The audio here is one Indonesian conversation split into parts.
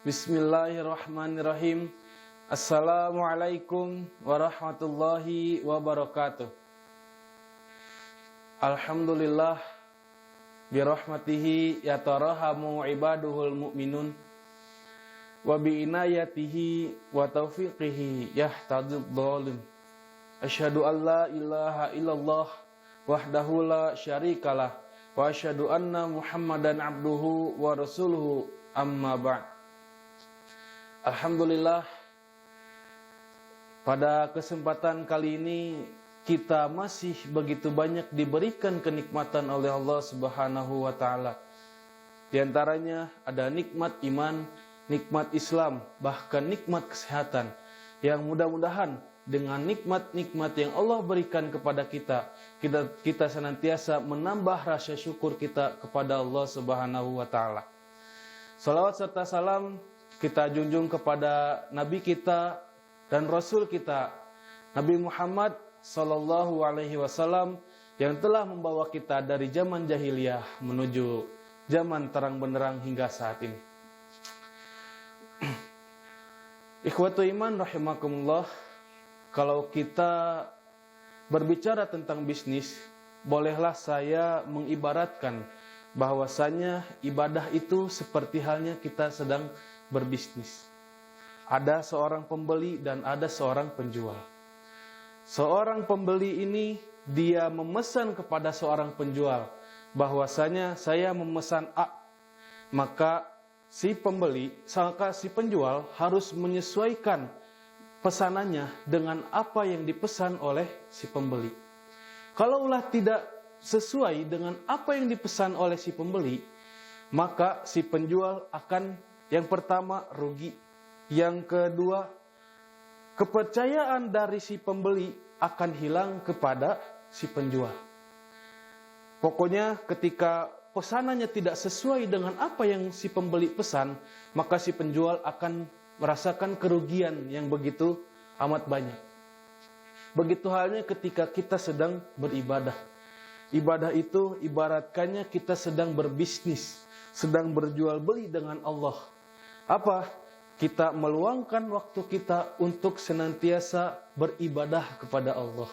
Bismillahirrahmanirrahim. Assalamualaikum warahmatullahi wabarakatuh. Alhamdulillah birahmatihi yatarahamu ibaduhul mu'minun wa bi'inayatihi wa taufiqihi yahtadid dhalim. Asyhadu an la ilaha illallah wahdahu la syarikalah wa asyhadu anna Muhammadan abduhu wa rasuluhu amma ba'd. Alhamdulillah, pada kesempatan kali ini kita masih begitu banyak diberikan kenikmatan oleh Allah Subhanahu wa taala. Di antaranya ada nikmat iman, nikmat Islam, bahkan nikmat kesehatan yang mudah-mudahan dengan nikmat-nikmat yang Allah berikan kepada kita senantiasa menambah rasa syukur kita kepada Allah Subhanahu wa taala. Salawat serta salam kita junjung kepada Nabi kita dan Rasul kita, Nabi Muhammad Sallallahu Alaihi Wasallam, yang telah membawa kita dari zaman jahiliyah menuju zaman terang benderang hingga saat ini. Ikhwatu iman rahimakumullah, kalau kita berbicara tentang bisnis, bolehlah saya mengibaratkan bahwasanya ibadah itu seperti halnya kita sedang berbisnis. Ada seorang pembeli dan ada seorang penjual. Seorang pembeli ini dia memesan kepada seorang penjual bahwasanya saya memesan A, maka si penjual harus menyesuaikan pesanannya dengan apa yang dipesan oleh si pembeli. Kalaulah tidak sesuai dengan apa yang dipesan oleh si pembeli, maka si penjual akan yang pertama rugi, yang kedua kepercayaan dari si pembeli akan hilang kepada si penjual. Pokoknya ketika pesanannya tidak sesuai dengan apa yang si pembeli pesan, maka si penjual akan merasakan kerugian yang begitu amat banyak. Begitu halnya ketika kita sedang beribadah. Ibadah itu ibaratkannya kita sedang berbisnis, sedang berjual beli dengan Allah. Apa? Kita meluangkan waktu kita untuk senantiasa beribadah kepada Allah.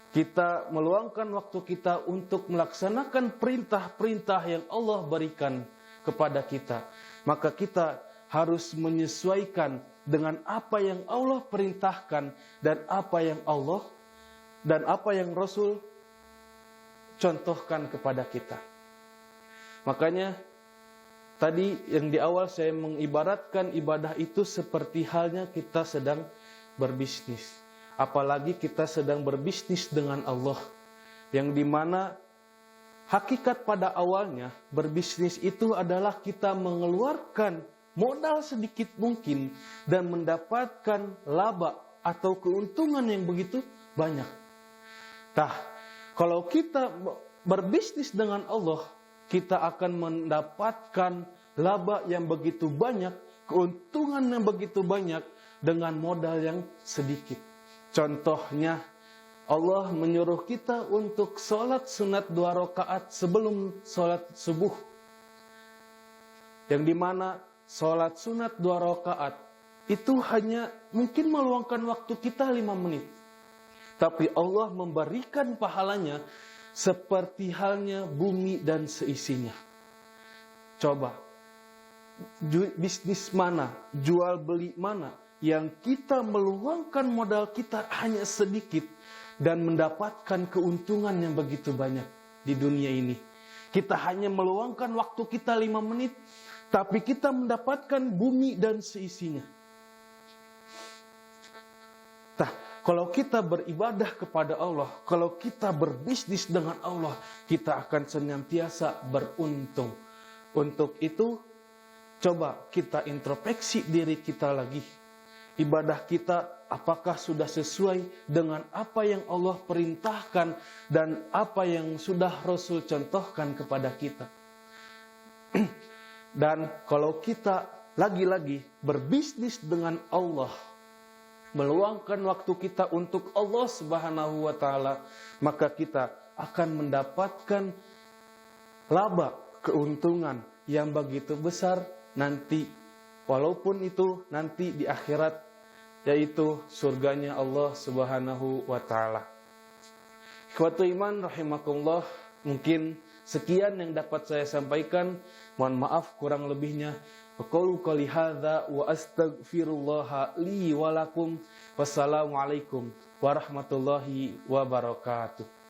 Kita meluangkan waktu kita untuk melaksanakan perintah-perintah yang Allah berikan kepada kita. Maka kita harus menyesuaikan dengan apa yang Allah perintahkan dan apa yang Rasul contohkan kepada kita. Makanya tadi yang di awal saya mengibaratkan ibadah itu seperti halnya kita sedang berbisnis. Apalagi kita sedang berbisnis dengan Allah. Yang dimana hakikat pada awalnya berbisnis itu adalah kita mengeluarkan modal sedikit mungkin dan mendapatkan laba atau keuntungan yang begitu banyak. Nah, kalau kita berbisnis dengan Allah, kita akan mendapatkan laba yang begitu banyak, keuntungan yang begitu banyak dengan modal yang sedikit. Contohnya, Allah menyuruh kita untuk sholat sunat 2 rakaat sebelum sholat subuh. Yang dimana sholat sunat 2 rakaat itu hanya mungkin meluangkan waktu kita 5 menit. Tapi Allah memberikan pahalanya seperti halnya bumi dan seisinya. Coba, bisnis mana, jual beli mana yang kita meluangkan modal kita hanya sedikit dan mendapatkan keuntungan yang begitu banyak di dunia ini. Kita hanya meluangkan waktu kita 5 menit, tapi kita mendapatkan bumi dan seisinya. Nah, kalau kita beribadah kepada Allah, kalau kita berbisnis dengan Allah, kita akan senantiasa beruntung. Untuk itu, coba kita introspeksi diri kita lagi. Ibadah kita apakah sudah sesuai dengan apa yang Allah perintahkan dan apa yang sudah Rasul contohkan kepada kita. Dan kalau kita lagi-lagi berbisnis dengan Allah, meluangkan waktu kita untuk Allah Subhanahu wa taala, maka kita akan mendapatkan laba, keuntungan yang begitu besar nanti walaupun itu nanti di akhirat, yaitu surganya Allah Subhanahu wa taala. Ikhwatul iman rahimakumullah, mungkin sekian yang dapat saya sampaikan. Mohon maaf kurang lebihnya. Aqulu qouli hadza wa astaghfirullah li wa lakum. Wassalamualaikum warahmatullahi wabarakatuh.